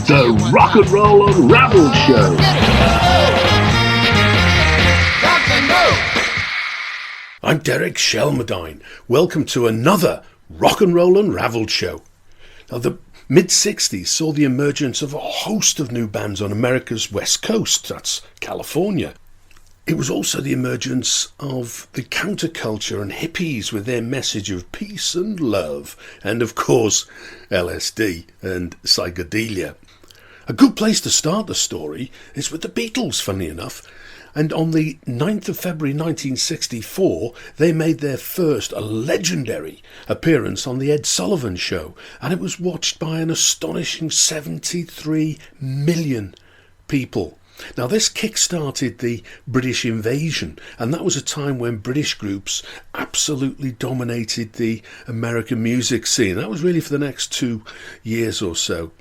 The Rock and Roll Unraveled Show. I'm Derek Shelmerdine. Welcome to another Rock and Roll Unraveled Show. Now, the mid-60s saw the emergence of a host of new bands on America's West Coast, that's California. It was also the emergence of the counterculture and hippies with their message of peace and love, and of course LSD and psychedelia. A good place to start the story is with the Beatles, funny enough, and on the 9th of February 1964 they made their first, a legendary appearance on the Ed Sullivan Show, and it was watched by an astonishing 73 million people. Now, this kick-started the British invasion, and that was a time when British groups absolutely dominated the American music scene. That was really for the next 2 years or so.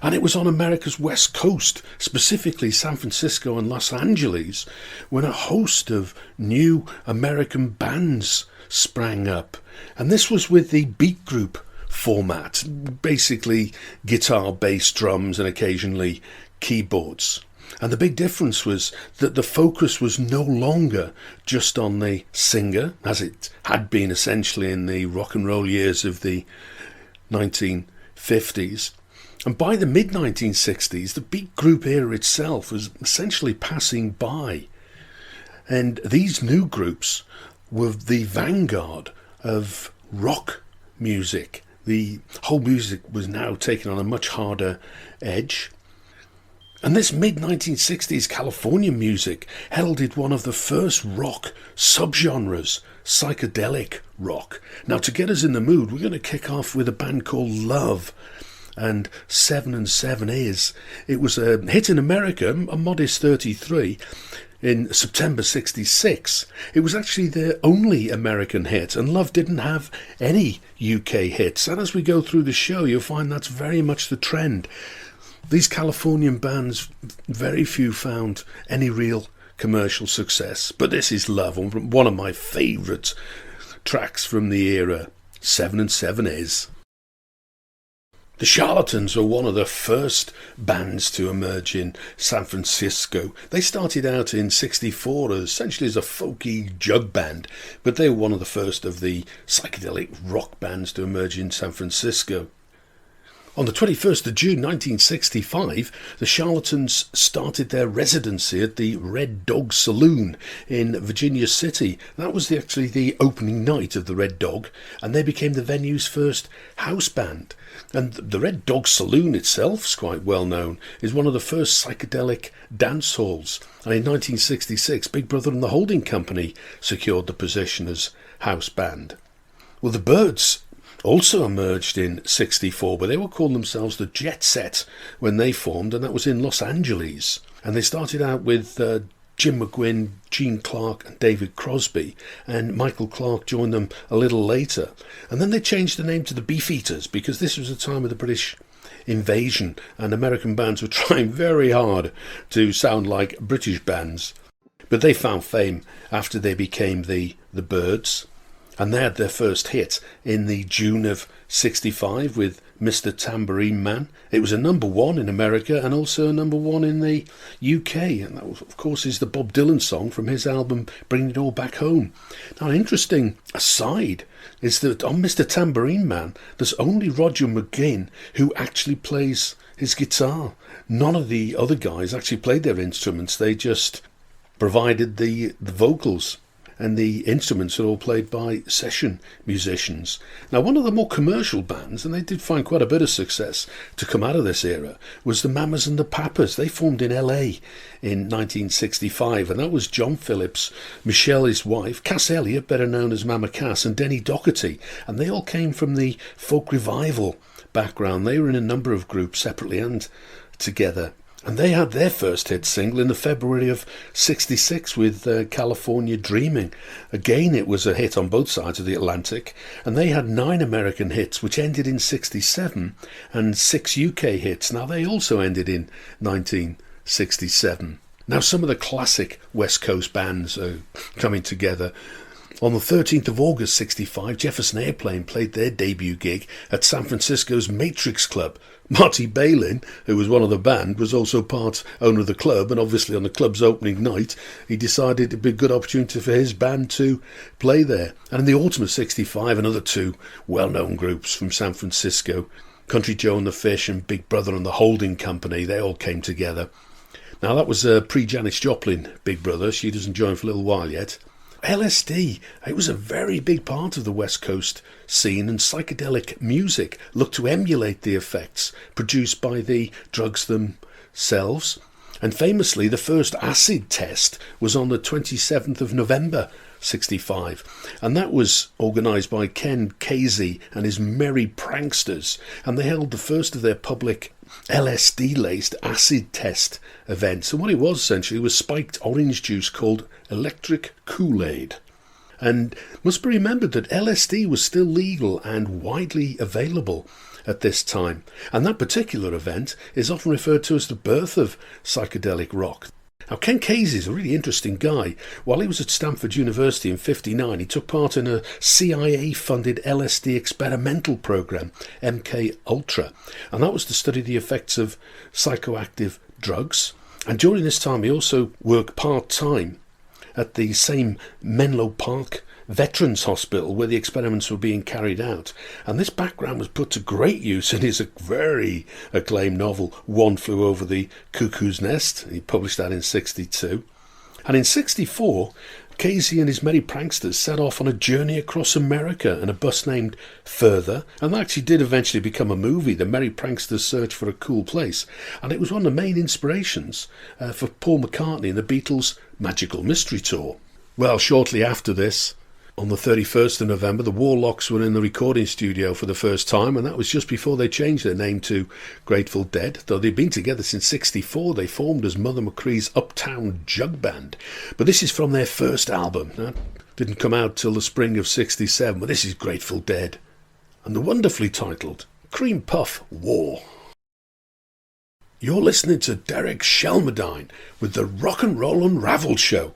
And it was on America's West Coast, specifically San Francisco and Los Angeles, when a host of new American bands sprang up. And this was with the beat group format, basically guitar, bass, drums, and occasionally keyboards. And the big difference was that the focus was no longer just on the singer, as it had been essentially in the rock and roll years of the 1950s. And by the mid-1960s, the beat group era itself was essentially passing by. And these new groups were the vanguard of rock music. The whole music was now taken on a much harder edge. And this mid-1960s California music heralded one of the first rock subgenres, psychedelic rock. Now, to get us in the mood, we're going to kick off with a band called Love, and 7 and 7 is. It was a hit in America, a modest 33, in September 66. It was actually their only American hit, and Love didn't have any UK hits. And as we go through the show, you'll find that's very much the trend. These Californian bands, very few found any real commercial success. But this is Love, one of my favourite tracks from the era. 7 and 7 is. The Charlatans were one of the first bands to emerge in San Francisco. They started out in '64 essentially as a folky jug band, but they were one of the first of the psychedelic rock bands to emerge in San Francisco. On the 21st of June 1965, the Charlatans started their residency at the Red Dog Saloon in Virginia City. That was actually the opening night of the Red Dog, and they became the venue's first house band. And the Red Dog Saloon itself is quite well known, is one of the first psychedelic dance halls. And in 1966, Big Brother and the Holding Company secured the position as house band. Well, the Byrds also emerged in '64, but they were calling themselves the Jet Set when they formed, and that was in Los Angeles. And they started out with Jim McGuinn, Gene Clark and David Crosby, and Michael Clark joined them a little later. And then they changed the name to the Beefeaters, because this was a time of the British invasion and American bands were trying very hard to sound like British bands. But they found fame after they became the Byrds. And they had their first hit in the June of '65 with Mr. Tambourine Man. It was a number one in America and also a number one in the UK. And that, of course, is the Bob Dylan song from his album Bringing It All Back Home. Now, an interesting aside is that on Mr. Tambourine Man, there's only Roger McGuinn who actually plays his guitar. None of the other guys actually played their instruments. They just provided the vocals. And the instruments are all played by session musicians. Now, one of the more commercial bands, and they did find quite a bit of success to come out of this era, was the Mamas and the Papas. They formed in LA in 1965, and that was John Phillips, Michelle, his wife, Cass Elliot, better known as Mama Cass, and Denny Doherty. And they all came from the folk revival background. They were in a number of groups separately and together. And they had their first hit single in the February of '66 with California Dreaming. Again, it was a hit on both sides of the Atlantic, and they had 9 American hits, which ended in '67, and 6 UK hits. Now, they also ended in 1967. Now, some of the classic West Coast bands are coming together. On the 13th of August 65, Jefferson Airplane played their debut gig at San Francisco's Matrix Club. Marty Balin, who was one of the band, was also part owner of the club, and obviously on the club's opening night, he decided it'd be a good opportunity for his band to play there. And in the autumn of 65, another two well-known groups from San Francisco, Country Joe and the Fish and Big Brother and the Holding Company, they all came together. Now that was pre-Janis Joplin, Big Brother. She doesn't join for a little while yet. LSD, it was a very big part of the West Coast scene, and psychedelic music looked to emulate the effects produced by the drugs themselves. And famously, the first acid test was on the 27th of November 65, and that was organised by Ken Casey and his merry pranksters, and they held the first of their public LSD-laced acid test events. And what it was essentially was spiked orange juice called electric Kool-Aid. And must be remembered that LSD was still legal and widely available at this time. And that particular event is often referred to as the birth of psychedelic rock. Now, Ken Casey is a really interesting guy. While he was at Stanford University in '59, he took part in a CIA-funded LSD experimental program, MK Ultra, and that was to study the effects of psychoactive drugs. And during this time, he also worked part-time at the same Menlo Park Veterans Hospital where the experiments were being carried out. And this background was put to great use in his very acclaimed novel, One Flew Over the Cuckoo's Nest. He published that in '62. And in '64, Casey and his merry pranksters set off on a journey across America in a bus named Further, and that actually did eventually become a movie, The Merry Pranksters Search for a Cool Place. And it was one of the main inspirations for Paul McCartney and the Beatles' Magical Mystery Tour. Well, shortly after this, on the 31st of November, the Warlocks were in the recording studio for the first time, and that was just before they changed their name to Grateful Dead. Though they'd been together since '64, they formed as Mother McCree's Uptown Jug Band. But this is from their first album. That didn't come out till the spring of '67, but this is Grateful Dead, and the wonderfully titled Cream Puff War. You're listening to Derek Shelmerdine with the Rock and Roll Unraveled Show.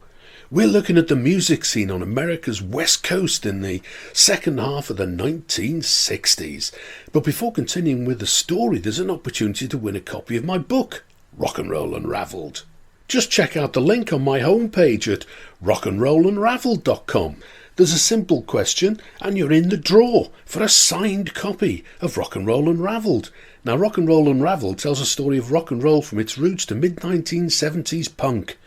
We're looking at the music scene on America's West Coast in the second half of the 1960s. But before continuing with the story, there's an opportunity to win a copy of my book, Rock and Roll Unraveled. Just check out the link on my homepage at rockandrollunraveled.com. There's a simple question and you're in the draw for a signed copy of Rock and Roll Unraveled. Now, Rock and Roll Unraveled tells a story of rock and roll from its roots to mid-1970s punk.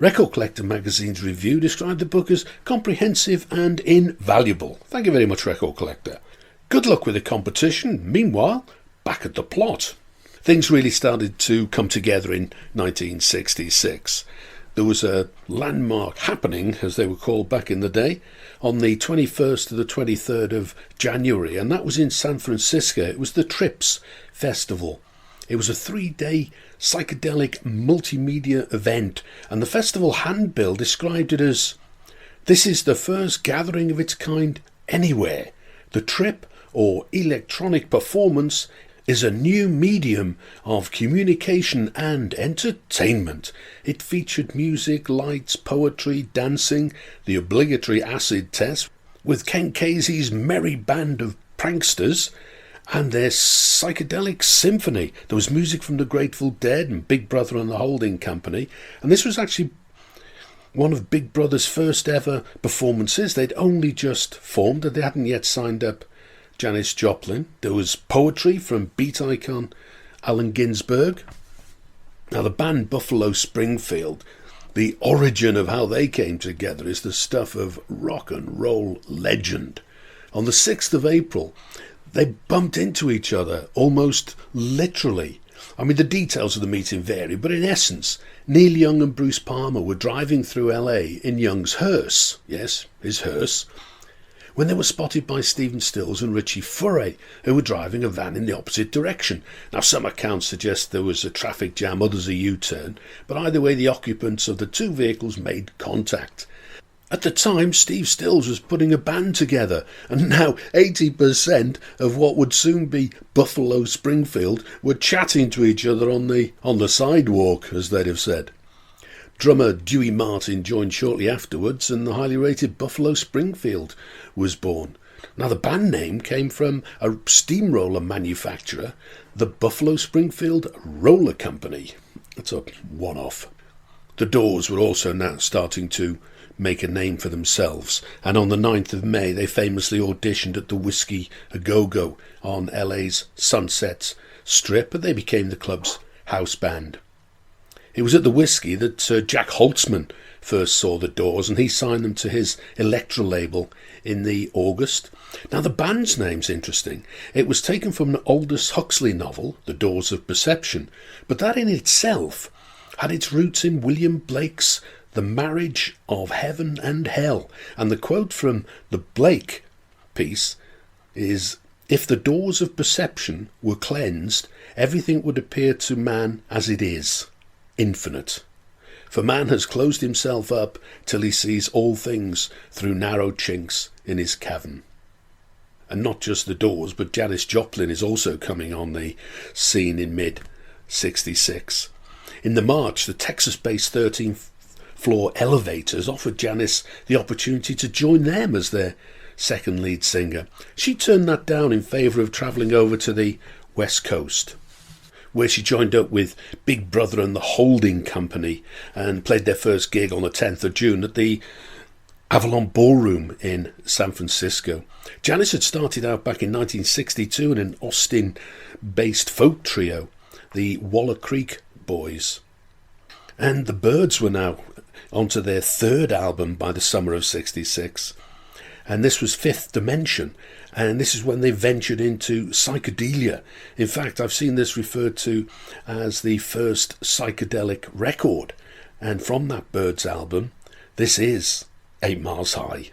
Record Collector magazine's review described the book as comprehensive and invaluable. Thank you very much, Record Collector. Good luck with the competition. Meanwhile, back at the plot. Things really started to come together in 1966. There was a landmark happening, as they were called back in the day, on the 21st to the 23rd of January, and that was in San Francisco. It was the Trips Festival. It was a 3-day psychedelic multimedia event, and the festival handbill described it as, "This is the first gathering of its kind anywhere. The trip, or electronic performance, is a new medium of communication and entertainment. It featured music, lights, poetry, dancing, the obligatory acid test, with Ken Casey's merry band of pranksters, and their psychedelic symphony. There was music from the Grateful Dead and Big Brother and the Holding Company, and this was actually one of Big Brother's first ever performances. They'd only just formed, they hadn't yet signed up Janis Joplin. There was poetry from beat icon Allen Ginsberg. Now, the band Buffalo Springfield, the origin of how they came together is the stuff of rock and roll legend. On the 6th of April, they bumped into each other, almost literally. I mean, the details of the meeting vary, but in essence, Neil Young and Bruce Palmer were driving through LA in Young's hearse, yes, his hearse, when they were spotted by Stephen Stills and Richie Furay, who were driving a van in the opposite direction. Now, some accounts suggest there was a traffic jam, others a U-turn, but either way, the occupants of the two vehicles made contact. At the time, Steve Stills was putting a band together, and now 80% of what would soon be Buffalo Springfield were chatting to each other on the sidewalk, as they'd have said. Drummer Dewey Martin joined shortly afterwards, and the highly rated Buffalo Springfield was born. Now, the band name came from a steamroller manufacturer, the Buffalo Springfield Roller Company. That's a one-off. The Doors were also now starting to make a name for themselves, and on the 9th of May they famously auditioned at the Whiskey A Go-Go on LA's Sunset Strip, and they became the club's house band. It was at the Whiskey that Jack Holtzman first saw the Doors, and he signed them to his Elektra label in the August. Now, the band's name's interesting. It was taken from an Aldous Huxley novel, The Doors of Perception, but that in itself had its roots in William Blake's The Marriage of Heaven and Hell. And the quote from the Blake piece is, "If the doors of perception were cleansed, everything would appear to man as it is, infinite. For man has closed himself up till he sees all things through narrow chinks in his cavern." And not just the Doors, but Janis Joplin is also coming on the scene in mid-66. In the March, the Texas-based 13th Floor Elevators offered Janis the opportunity to join them as their second lead singer. She turned that down in favour of travelling over to the West Coast, where she joined up with Big Brother and the Holding Company and played their first gig on the 10th of June at the Avalon Ballroom in San Francisco. Janis had started out back in 1962 in an Austin-based folk trio, the Waller Creek Boys. And the Byrds were now onto their third album by the summer of 66. And this was Fifth Dimension. And this is when they ventured into psychedelia. In fact, I've seen this referred to as the first psychedelic record. And from that Byrds album, this is 8 Miles High.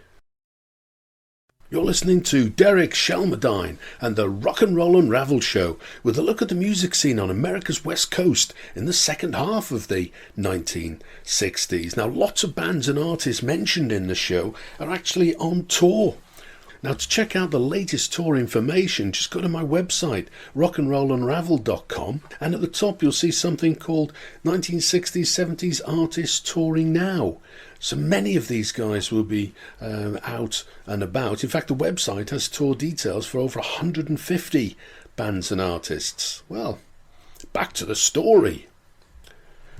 You're listening to Derek Shelmerdine and the Rock and Roll Unraveled Show, with a look at the music scene on America's West Coast in the second half of the 1960s. Now, lots of bands and artists mentioned in the show are actually on tour. Now, to check out the latest tour information, just go to my website, rockandrollunraveled.com, and at the top you'll see something called 1960s-70s Artists Touring Now. So many of these guys will be out and about. In fact, the website has tour details for over 150 bands and artists. Well, back to the story.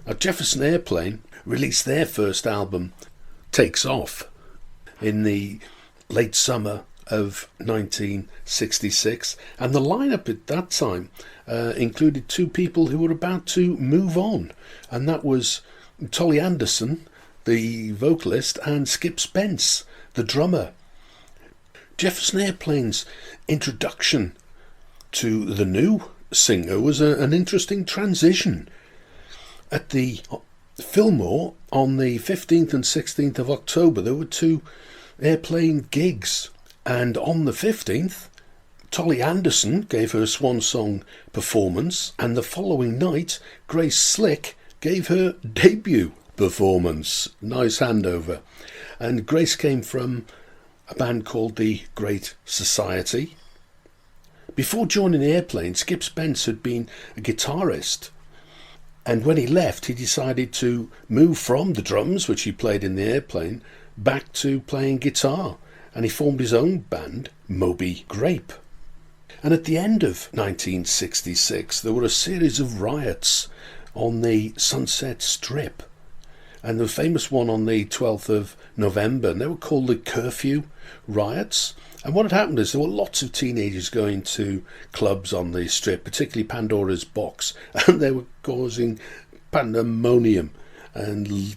Now, Jefferson Airplane released their first album, Takes Off, in the late summer of 1966, and the lineup at that time included two people who were about to move on, and that was Tolly Anderson, the vocalist, and Skip Spence, the drummer. Jefferson Airplane's introduction to the new singer was an interesting transition. At the Fillmore on the 15th and 16th of October, there were two Airplane gigs, and on the 15th, Tolly Anderson gave her swan song performance, and the following night, Grace Slick gave her debut performance. Nice handover. And Grace came from a band called the Great Society. Before joining the Airplane, Skip Spence had been a guitarist, and when he left, he decided to move from the drums, which he played in the Airplane, back to playing guitar, and he formed his own band, Moby Grape. And at the end of 1966, there were a series of riots on the Sunset Strip, and the famous one on the 12th of November, and they were called the Curfew Riots. And what had happened is there were lots of teenagers going to clubs on the strip, particularly Pandora's Box, and they were causing pandemonium and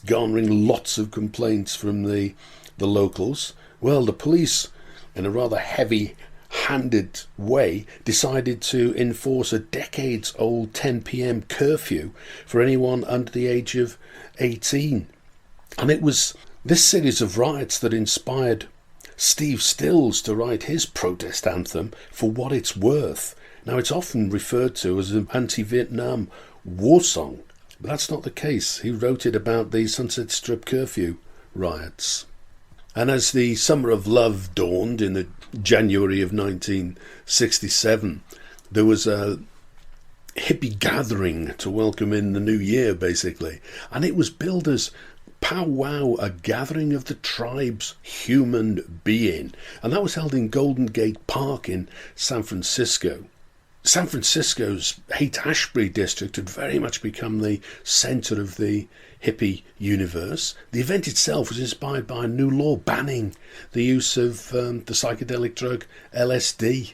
garnering lots complaints from the locals. Well, the police, in a rather heavy-handed way, decided to enforce a decades-old 10 p.m. curfew for anyone under the age of 18. And it was this series of riots that inspired Steve Stills to write his protest anthem, For What It's Worth. Now, it's often referred to as an anti-Vietnam war song, but that's not the case. He wrote it about the Sunset Strip curfew riots. And as the summer of love dawned in the January of 1967, there was a hippie gathering to welcome in the new year, basically. And it was billed as powwow, a gathering of the tribe's human being. And that was held in Golden Gate Park in San Francisco. San Francisco's Haight-Ashbury district had very much become the centre of the hippie universe. The event itself was inspired by a new law banning the use of the psychedelic drug LSD.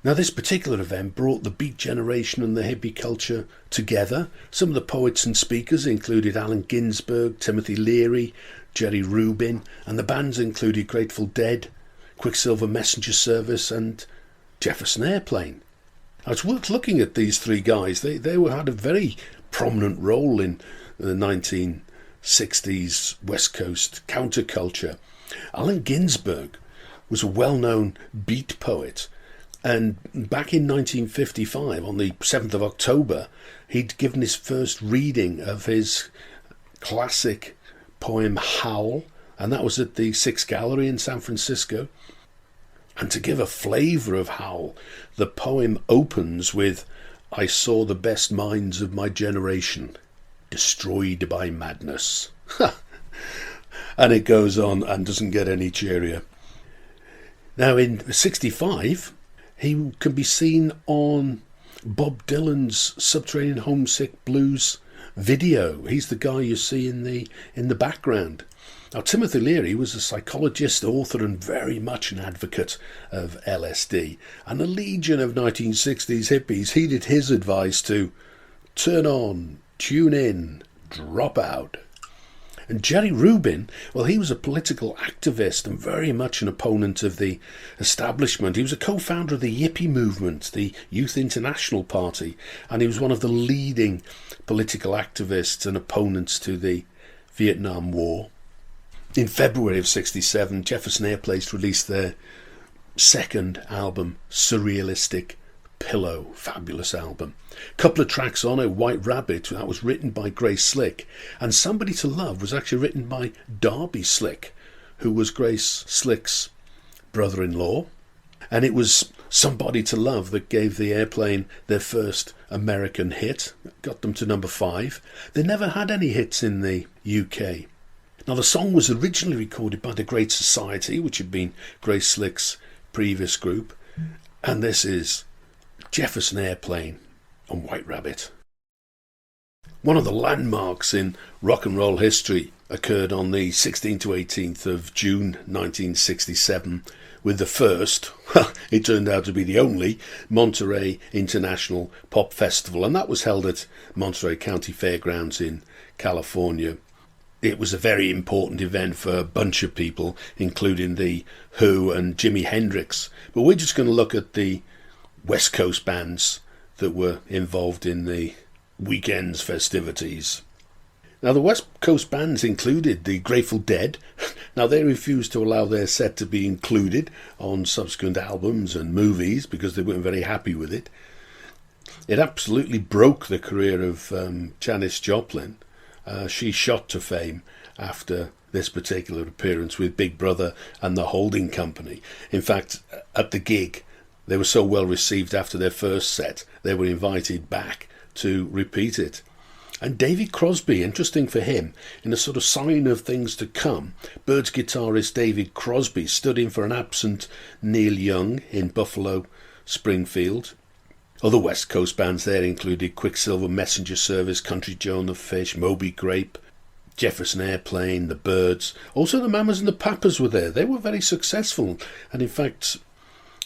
Now, this particular event brought the Beat generation and the hippie culture together. Some of the poets and speakers included Allen Ginsberg, Timothy Leary, Jerry Rubin, and the bands included Grateful Dead, Quicksilver Messenger Service, and Jefferson Airplane. Now, it's worth looking at these three guys. They had a very prominent role in the 1960s West Coast counterculture. Allen Ginsberg was a well-known beat poet, and back in 1955, on the 7th of October, he'd given his first reading of his classic poem Howl, and that was at the Sixth Gallery in San Francisco. And to give a flavour of Howl, the poem opens with, "I saw the best minds of my generation destroyed by madness." And it goes on and doesn't get any cheerier. Now in 65, he can be seen on Bob Dylan's Subterranean Homesick Blues video. He's the guy you see in the background. Now, Timothy Leary was a psychologist, author, and very much an advocate of LSD. And a legion of 1960s hippies heeded his advice to turn on, tune in, drop out. And Jerry Rubin, well, he was a political activist and very much an opponent of the establishment. He was a co-founder of the Yippie movement, the Youth International Party, and he was one of the leading political activists and opponents to the Vietnam War. In February of 67, Jefferson Airplane released their second album, Surrealistic Pillow. Fabulous album. A couple of tracks on it, White Rabbit, that was written by Grace Slick, and Somebody to Love was actually written by Darby Slick, who was Grace Slick's brother-in-law. And it was Somebody to Love that gave the Airplane their first American hit, got them to number 5. They never had any hits in the UK. Now, the song was originally recorded by the Great Society, which had been Grace Slick's previous group, and this is Jefferson Airplane and White Rabbit. One of the landmarks in rock and roll history occurred on the 16th to 18th of June 1967 with the first, well, it turned out to be the only, Monterey International Pop Festival, and that was held at Monterey County Fairgrounds in California. It was a very important event for a bunch of people, including the Who and Jimi Hendrix. But we're just going to look at the West Coast bands that were involved in the weekend's festivities. Now, the West Coast bands included the Grateful Dead. Now, they refused to allow their set to be included on subsequent albums and movies because they weren't very happy with it. It absolutely broke the career of Janis Joplin. She shot to fame after this particular appearance with Big Brother and the Holding Company. In fact, at the gig, they were so well received after their first set, they were invited back to repeat it. And David Crosby, interesting for him, in a sort of sign of things to come, Byrds guitarist David Crosby stood in for an absent Neil Young in Buffalo Springfield. Other West Coast bands there included Quicksilver Messenger Service, Country Joe and the Fish, Moby Grape, Jefferson Airplane, the Byrds. Also the Mamas and the Papas were there. They were very successful. And in fact,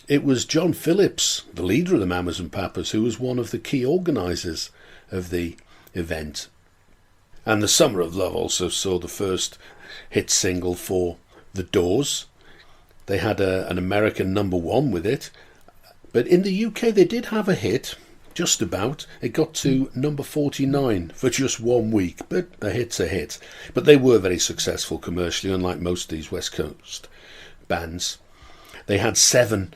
it was John Phillips, the leader of the Mamas and Papas, who was one of the key organisers of the event. And The Summer of Love also saw the first hit single for The Doors. They had an American #1 with it. But in the UK they did have a hit, just about. It got to number 49 for just 1 week, but a hit's a hit. But they were very successful commercially, unlike most of these West Coast bands. They had 7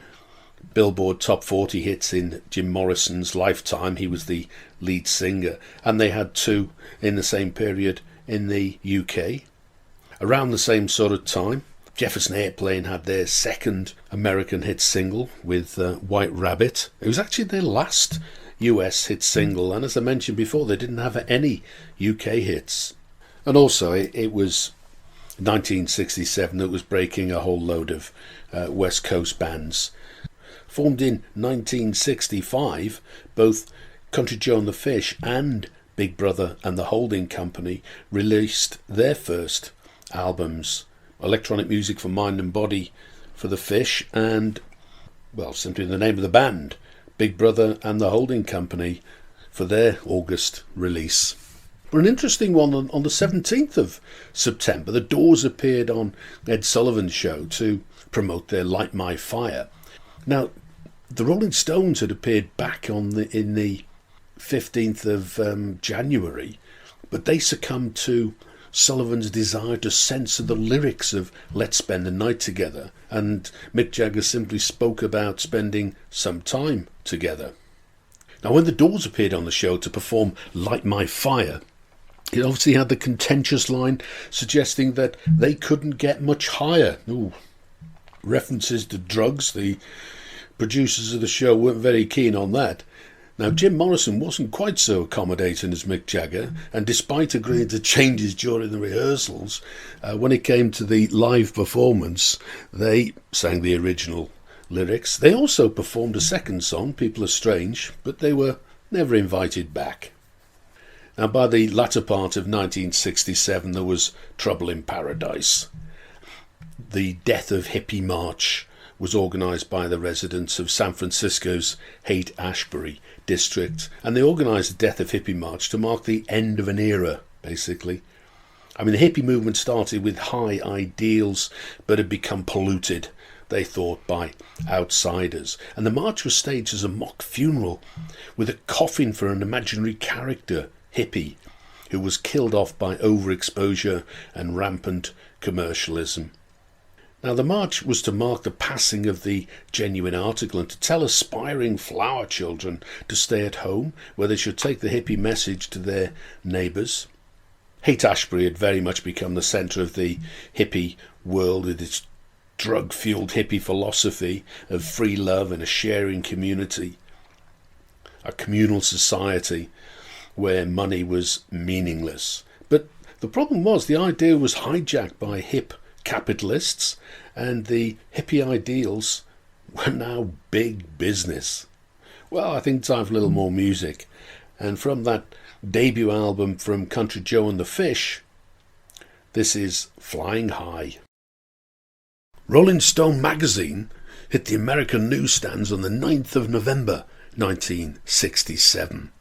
Billboard Top 40 hits in Jim Morrison's lifetime. He was the lead singer. And they had 2 in the same period in the UK. Around the same sort of time, Jefferson Airplane had their second American hit single with White Rabbit. It was actually their last US hit single, and as I mentioned before, they didn't have any UK hits. And also, it was 1967 that was breaking a whole load of West Coast bands. Formed in 1965, both Country Joe and the Fish and Big Brother and the Holding Company released their first albums, Electronic Music for Mind and Body for the Fish, and, well, simply the name of the band, Big Brother and the Holding Company, for their August release. But an interesting one, on the 17th of September, the Doors appeared on Ed Sullivan's show to promote their Light My Fire. Now, the Rolling Stones had appeared back in the 15th of January, but they succumbed to Sullivan's desire to censor the lyrics of Let's Spend the Night Together, and Mick Jagger simply spoke about spending some time together. Now, when the Doors appeared on the show to perform Light My Fire, it obviously had the contentious line suggesting that they couldn't get much higher. Ooh. References to drugs. The producers of the show weren't very keen on that. Now, Jim Morrison wasn't quite so accommodating as Mick Jagger, and despite agreeing to changes during the rehearsals, when it came to the live performance, they sang the original lyrics. They also performed a second song, People Are Strange, but they were never invited back. Now, by the latter part of 1967, there was trouble in paradise. The Death of Hippie March was organised by the residents of San Francisco's Haight-Ashbury district, and they organised the Death of Hippie March to mark the end of an era, basically. I mean, the hippie movement started with high ideals, but had become polluted, they thought, by outsiders. And the march was staged as a mock funeral, with a coffin for an imaginary character, hippie, who was killed off by overexposure and rampant commercialism. Now, the march was to mark the passing of the genuine article and to tell aspiring flower children to stay at home, where they should take the hippie message to their neighbours. Haight-Ashbury had very much become the centre of the hippie world, with its drug-fuelled hippie philosophy of free love and a sharing community, a communal society where money was meaningless. But the problem was the idea was hijacked by hip capitalists, and the hippie ideals were now big business. Well, I think time for a little more music, and from that debut album from Country Joe and the Fish, this is Flying High. Rolling Stone magazine hit the American newsstands on the 9th of November 1967.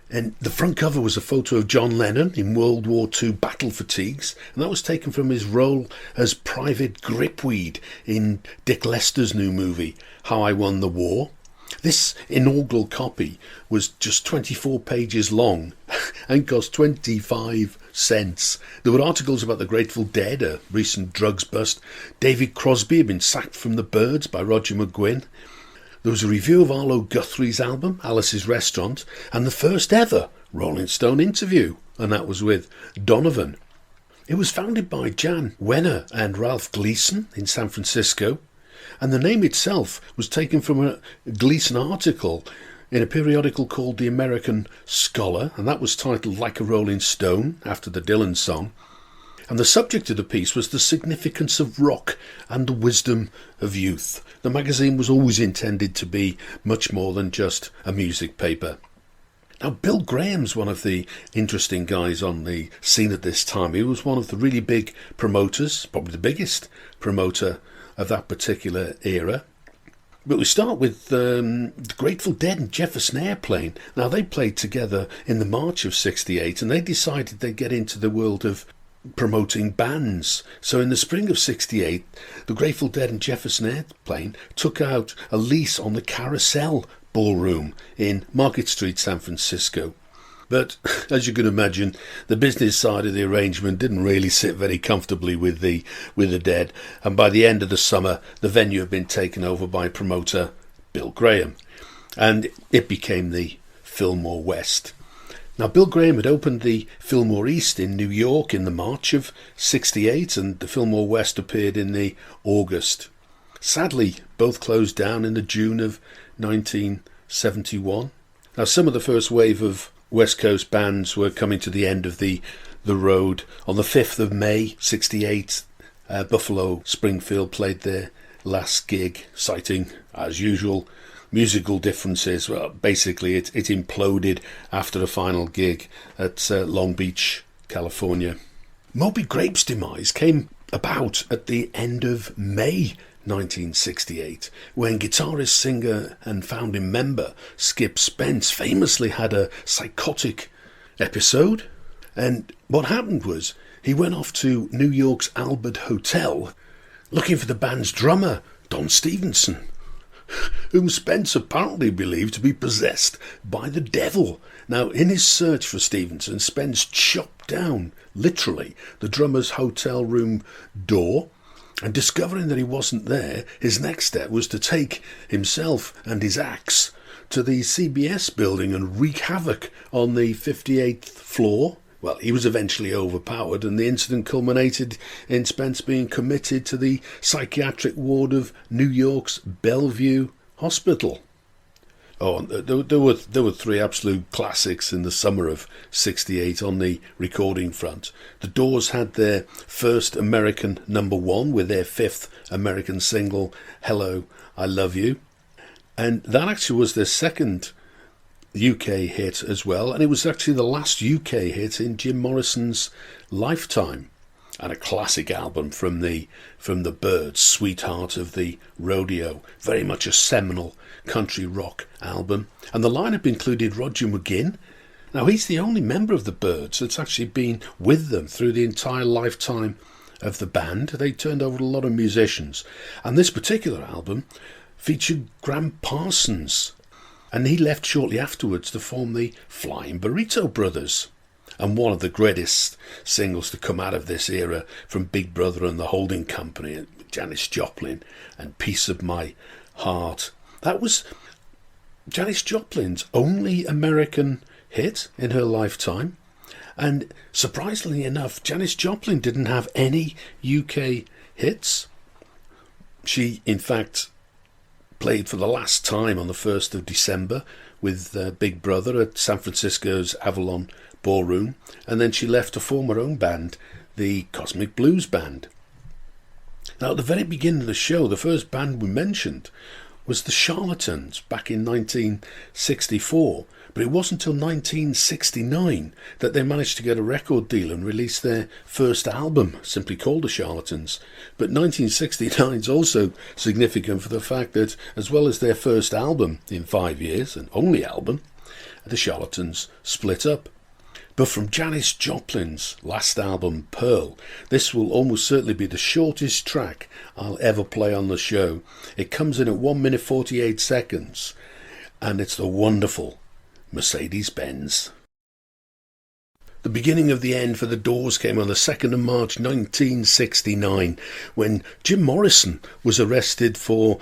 And the front cover was a photo of John Lennon in World War II battle fatigues, and that was taken from his role as Private Gripweed in Dick Lester's new movie, How I Won the War. This inaugural copy was just 24 pages long and cost 25 cents. There were articles about the Grateful Dead, a recent drugs bust. David Crosby had been sacked from the Byrds by Roger McGuinn. There was a review of Arlo Guthrie's album, Alice's Restaurant, and the first ever Rolling Stone interview, and that was with Donovan. It was founded by Jan Wenner and Ralph Gleason in San Francisco, and the name itself was taken from a Gleason article in a periodical called The American Scholar, and that was titled Like a Rolling Stone, after the Dylan song. And the subject of the piece was the significance of rock and the wisdom of youth. The magazine was always intended to be much more than just a music paper. Now, Bill Graham's one of the interesting guys on the scene at this time. He was one of the really big promoters, probably the biggest promoter of that particular era. But we start with the Grateful Dead and Jefferson Airplane. Now, they played together in the March of '68, and they decided they'd get into the world of promoting bands. So in the spring of '68, the Grateful Dead and Jefferson Airplane took out a lease on the Carousel Ballroom in Market Street, San Francisco. But as you can imagine, the business side of the arrangement didn't really sit very comfortably with the Dead, and by the end of the summer, the venue had been taken over by promoter Bill Graham, and it became the Fillmore West. Now, Bill Graham had opened the Fillmore East in New York in the March of '68, and the Fillmore West appeared in the August. Sadly, both closed down in the June of 1971. Now, some of the first wave of West Coast bands were coming to the end of the road. On the 5th of May, 68, Buffalo Springfield played their last gig, citing, as usual, musical differences. Well, basically, it imploded after the final gig at Long Beach, California. Moby Grape's demise came about at the end of May 1968, when guitarist, singer and founding member Skip Spence famously had a psychotic episode. And what happened was he went off to New York's Albert Hotel looking for the band's drummer, Don Stevenson, whom Spence apparently believed to be possessed by the devil. Now, in his search for Stevenson, Spence chopped down, literally, the drummer's hotel room door, and discovering that he wasn't there, his next step was to take himself and his axe to the CBS building and wreak havoc on the 58th floor. Well, he was eventually overpowered, and the incident culminated in Spence being committed to the psychiatric ward of New York's Bellevue Hospital. Oh, there were three absolute classics in the summer of '68 on the recording front. The Doors had their first American #1 with their 5th American single, Hello, I Love You. And that actually was their second UK hit as well, and it was actually the last UK hit in Jim Morrison's lifetime, and a classic album from the Byrds, Sweetheart of the Rodeo, very much a seminal country rock album. And the lineup included Roger McGuinn. Now, he's the only member of the Byrds that's actually been with them through the entire lifetime of the band. They turned over a lot of musicians, and this particular album featured Graham Parsons, and he left shortly afterwards to form the Flying Burrito Brothers. And one of the greatest singles to come out of this era from Big Brother and the Holding Company, Janis Joplin and Piece of My Heart. That was Janis Joplin's only American hit in her lifetime. And surprisingly enough, Janis Joplin didn't have any UK hits. She, in fact, played for the last time on the 1st of December with Big Brother at San Francisco's Avalon Ballroom, and then she left to form her own band, the Cosmic Blues Band. Now, at the very beginning of the show, the first band we mentioned was the Charlatans back in 1964, but it wasn't until 1969 that they managed to get a record deal and release their first album, simply called The Charlatans. But 1969 is also significant for the fact that, as well as their first album in 5 years, and only album, the Charlatans split up. But from Janis Joplin's last album, Pearl, this will almost certainly be the shortest track I'll ever play on the show. It comes in at 1 minute 48 seconds, and it's the wonderful Mercedes-Benz. The beginning of the end for the Doors came on the 2nd of March 1969, when Jim Morrison was arrested for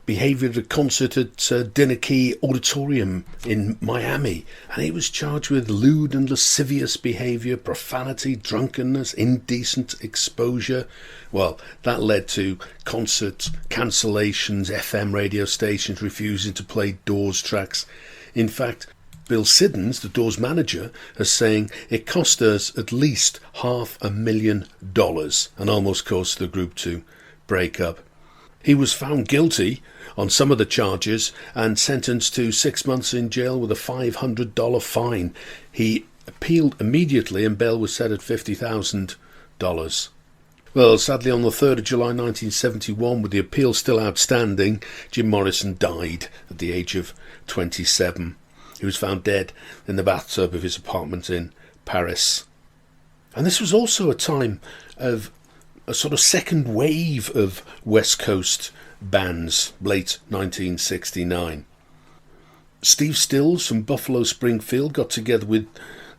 behaviour at a concert at Dinner Key Auditorium in Miami, and he was charged with lewd and lascivious behaviour, profanity, drunkenness, indecent exposure. Well, that led to concert cancellations, FM radio stations refusing to play Doors tracks. In fact, Bill Siddons, the Doors manager, is saying it cost us at least $500,000 and almost caused the group to break up. He was found guilty on some of the charges and sentenced to 6 months in jail with a $500 fine. He appealed immediately and bail was set at $50,000. Well, sadly, on the 3rd of July 1971, with the appeal still outstanding, Jim Morrison died at the age of 27. He was found dead in the bathtub of his apartment in Paris. And this was also a time of a sort of second wave of West Coast bands, late 1969. Steve Stills from Buffalo Springfield got together with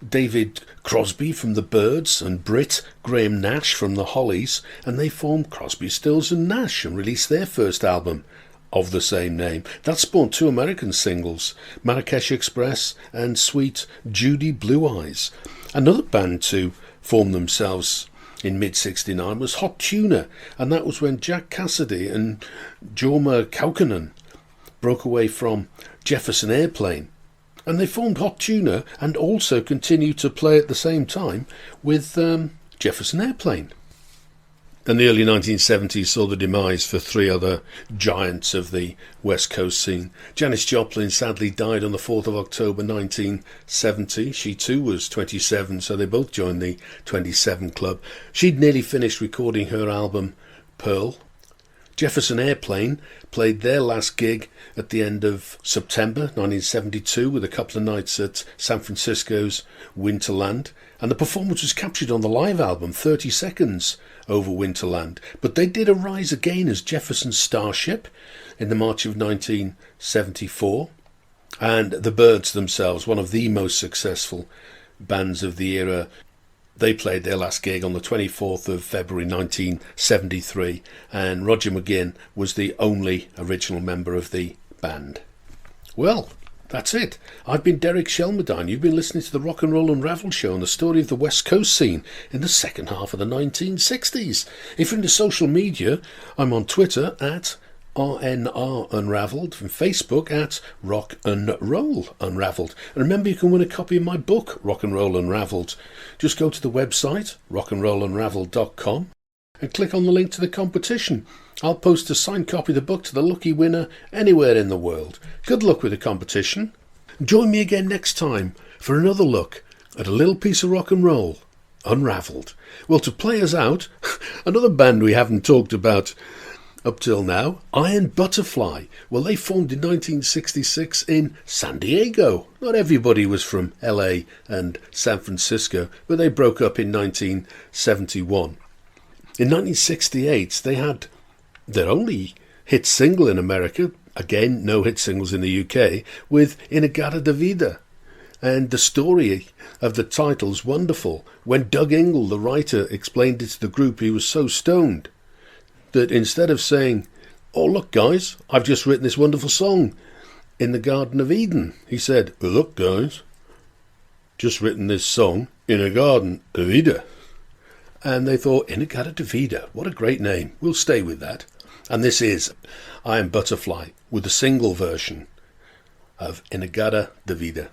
David Crosby from the Byrds and Britt Graham Nash from the Hollies, and they formed Crosby, Stills and Nash and released their first album of the same name. That spawned 2 American singles, Marrakesh Express and Sweet Judy Blue Eyes. Another band to form themselves in mid-69 was Hot Tuna, and that was when Jack Cassidy and Jorma Kaukonen broke away from Jefferson Airplane And they formed Hot Tuna and also continued to play at the same time with Jefferson Airplane. And the early 1970s saw the demise for three other giants of the West Coast scene. Janis Joplin sadly died on the 4th of October 1970. She too was 27, so they both joined the 27 Club. She'd nearly finished recording her album Pearl. Jefferson Airplane played their last gig at the end of September 1972 with a couple of nights at San Francisco's Winterland, and the performance was captured on the live album 30 Seconds Over Winterland. But they did arise again as Jefferson Starship in the March of 1974, and the Byrds themselves, one of the most successful bands of the era. They played their last gig on the 24th of February 1973, and Roger McGuinn was the only original member of the band. Well, that's it. I've been Derek Shelmerdine. You've been listening to the Rock and Roll Unravelled show on the story of the West Coast scene in the second half of the 1960s. If you're into social media, I'm on Twitter at RNR Unravelled, and Facebook at Rock and Roll Unravelled. And remember, you can win a copy of my book, Rock and Roll Unravelled. Just go to the website, rockandrollunravelled.com, and click on the link to the competition. I'll post a signed copy of the book to the lucky winner anywhere in the world. Good luck with the competition. Join me again next time for another look at a little piece of rock and roll unravelled. Well, to play us out, another band we haven't talked about up till now, Iron Butterfly. Well, they formed in 1966 in San Diego. Not everybody was from LA and San Francisco, but they broke up in 1971. In 1968, they had their only hit single in America, again, no hit singles in the UK, with In-A-Gadda-Da-Vida. And the story of the title's wonderful. When Doug Ingle, the writer, explained it to the group, he was so stoned that instead of saying, "Oh, look, guys, I've just written this wonderful song in the Garden of Eden," he said, "Oh, look, guys, just written this song in a Garden of Eden." And they thought, In-A-Gadda-Da-Vida, what a great name. We'll stay with that. And this is Iron Butterfly with the single version of In-A-Gadda-Da-Vida.